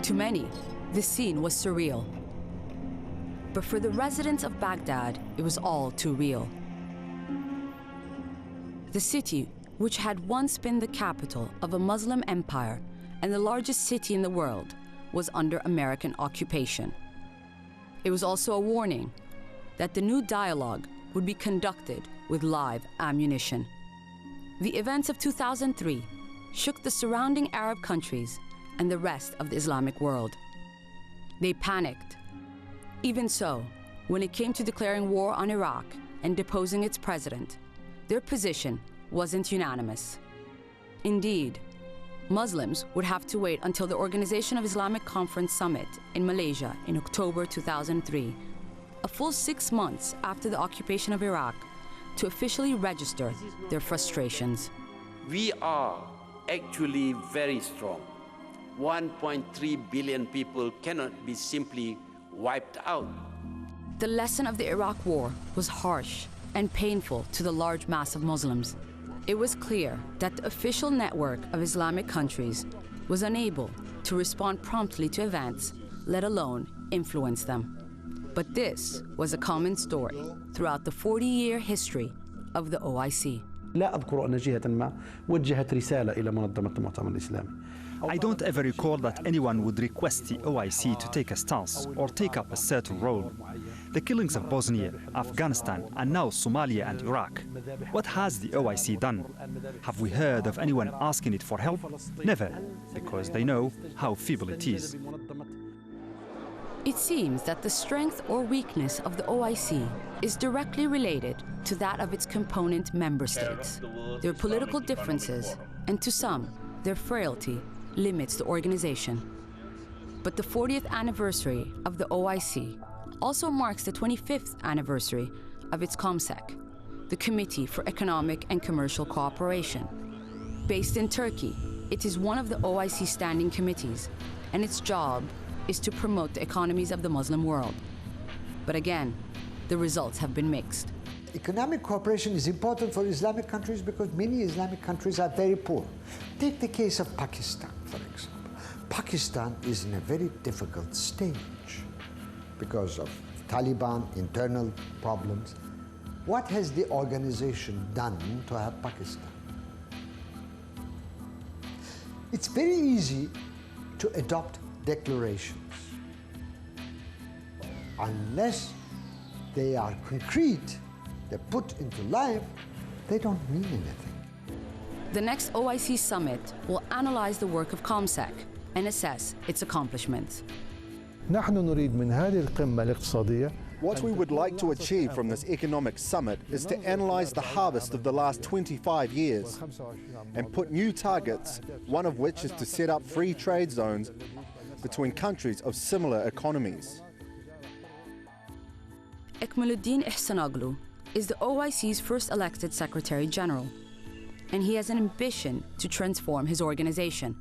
To many, the scene was surreal. But for the residents of Baghdad, it was all too real. The city, which had once been the capital of a Muslim empire and the largest city in the world, was under American occupation. It was also a warning that the new dialogue would be conducted with live ammunition. The events of 2003 shook the surrounding Arab countries and the rest of the Islamic world. They panicked. Even so, when it came to declaring war on Iraq and deposing its president, their position wasn't unanimous. Indeed, Muslims would have to wait until the Organization of Islamic Conference summit in Malaysia in October 2003, a full 6 months after the occupation of Iraq, to officially register their frustrations. We are actually very strong. 1.3 billion people cannot be simply wiped out. The lesson of the Iraq war was harsh and painful to the large mass of Muslims. It was clear that the official network of Islamic countries was unable to respond promptly to events, let alone influence them. But this was a common story throughout the 40-year history of the OIC. لا أذكر أن جهة ما وجهت رسالة إلى منظمة المؤتمر الإسلامي. I don't ever recall that anyone would request the OIC to take a stance or take up a certain role. The killings of Bosnia, Afghanistan, and now Somalia and Iraq. What has the OIC done? Have we heard of anyone asking it for help? Never, because they know how feeble it is. It seems that the strength or weakness of the OIC is directly related to that of its component member states. Their political differences, and to some, their frailty, limits the organization. But the 40th anniversary of the OIC also marks the 25th anniversary of its COMSEC, the Committee for Economic and Commercial Cooperation. Based in Turkey, it is one of the OIC standing committees, and its job is to promote the economies of the Muslim world. But again, the results have been mixed. Economic cooperation is important for Islamic countries because many Islamic countries are very poor. Take the case of Pakistan, for example. Pakistan is in a very difficult stage because of Taliban, internal problems. What has the organization done to help Pakistan? It's very easy to adopt declarations. Unless they are concrete, they're put into life, they don't mean anything. The next OIC summit will analyze the work of COMSEC and assess its accomplishments. نحن نريد من هذه القمة الاقتصادية. What we would like to achieve from this economic summit is to analyze the harvest of the last 25 years and put new targets, one of which is to set up free trade zones between countries of similar economies. EKMELEDDIN IHSANOGLU is the OIC's first elected Secretary General, and he has an ambition to transform his organization.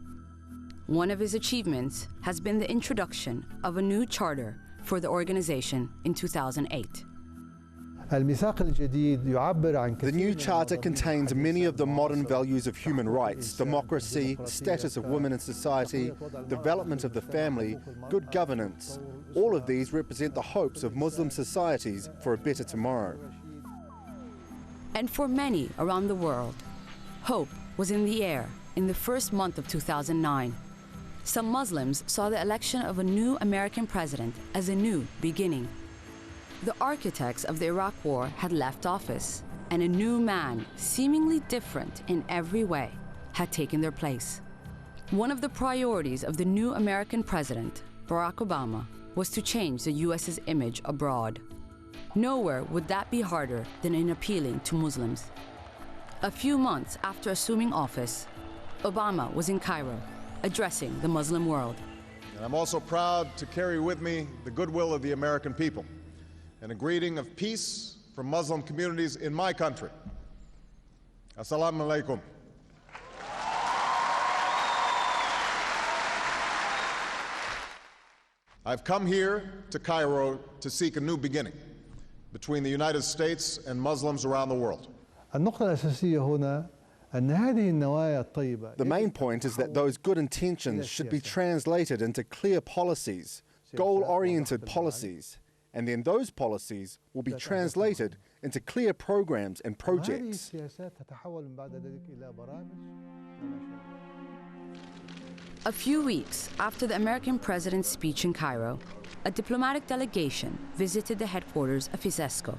One of his achievements has been the introduction of a new charter for the organization in 2008. The new charter contains many of the modern values of human rights: democracy, status of women in society, development of the family, good governance. All of these represent the hopes of Muslim societies for a better tomorrow. And for many around the world, hope was in the air in the first month of 2009. Some Muslims saw the election of a new American president as a new beginning. The architects of the Iraq War had left office, and a new man, seemingly different in every way, had taken their place. One of the priorities of the new American president, Barack Obama, was to change the U.S.'s image abroad. Nowhere would that be harder than in appealing to Muslims. A few months after assuming office, Obama was in Cairo, addressing the Muslim world. And I'm also proud to carry with me the goodwill of the American people and a greeting of peace from Muslim communities in my country. Assalamu alaikum. I've come here to Cairo to seek a new beginning between the United States and Muslims around the world. النقطة الأساسية هنا أن هذه النوايا الطيبة. The main point is that those good intentions should be translated into clear policies, goal-oriented policies, and then those policies will be translated into clear programs and projects. A few weeks after the American president's speech in Cairo, a diplomatic delegation visited the headquarters of IHSANOGLU,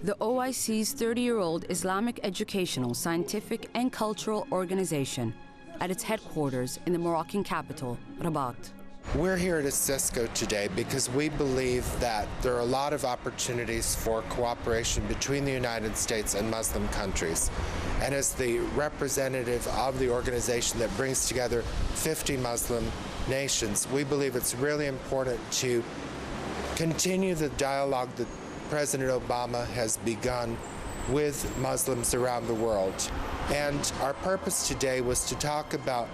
the OIC's 30-year-old Islamic educational, scientific, and cultural organization, at its headquarters in the Moroccan capital, Rabat. We're here at IHSANOGLU today because we believe that there are a lot of opportunities for cooperation between the United States and Muslim countries. And as the representative of the organization that brings together 50 Muslim nations, we believe it's really important to continue the dialogue that President Obama has begun with Muslims around the world. And our purpose today was to talk about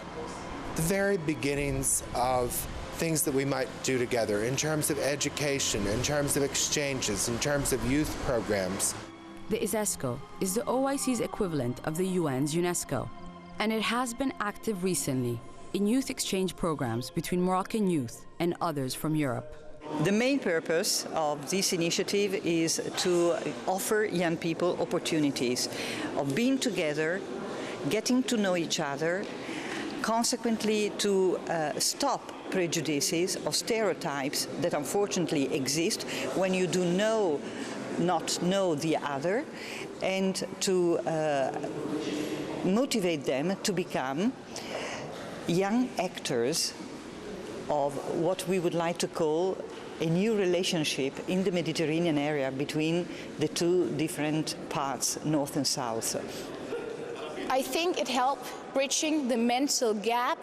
the very beginnings of things that we might do together in terms of education, in terms of exchanges, in terms of youth programs. The IHSANOGLU is the OIC's equivalent of the UN's UNESCO, and it has been active recently in youth exchange programs between Moroccan youth and others from Europe. The main purpose of this initiative is to offer young people opportunities of being together, getting to know each other, consequently to stop prejudices or stereotypes that unfortunately exist when you do not know the other, and to motivate them to become young actors of what we would like to call a new relationship in the Mediterranean area between the two different parts, north and south. I think it helped bridging the mental gap.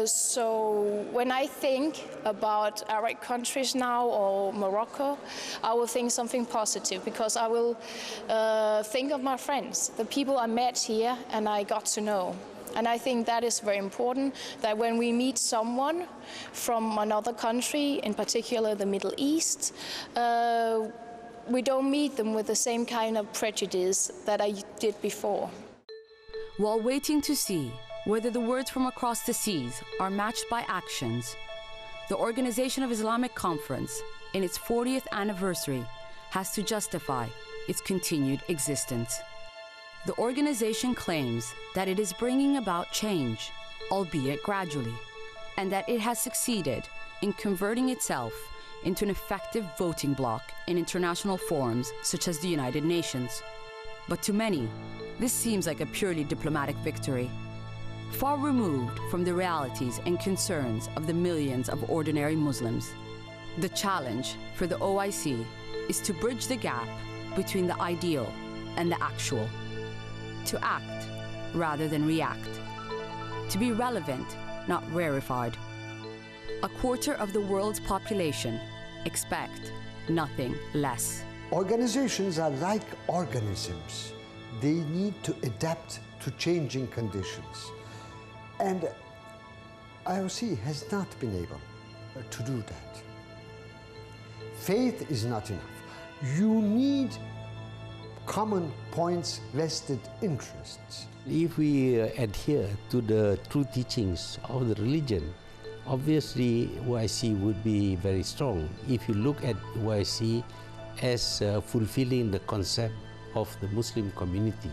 So when I think about Arab countries now or Morocco, I will think something positive, because I will think of my friends, the people I met here and I got to know. And I think that is very important, that when we meet someone from another country, in particular the Middle East, we don't meet them with the same kind of prejudice that I did before. While waiting to see whether the words from across the seas are matched by actions, the Organization of Islamic Conference, in its 40th anniversary, has to justify its continued existence. The organization claims that it is bringing about change, albeit gradually, and that it has succeeded in converting itself into an effective voting bloc in international forums such as the United Nations. But to many, this seems like a purely diplomatic victory, far removed from the realities and concerns of the millions of ordinary Muslims. The challenge for the OIC is to bridge the gap between the ideal and the actual, to act rather than react, to be relevant, not rarefied. A quarter of the world's population expect nothing less. Organizations are like organisms. They need to adapt to changing conditions. And IOC has not been able to do that. Faith is not enough. You need common points, vested interests. If we adhere to the true teachings of the religion, obviously OIC would be very strong. If you look at OIC as fulfilling the concept of the Muslim community,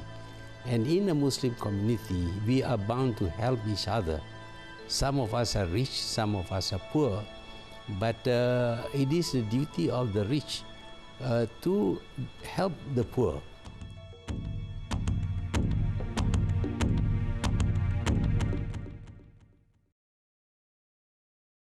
and in a Muslim community, we are bound to help each other. Some of us are rich, some of us are poor, but it is the duty of the rich to help the poor.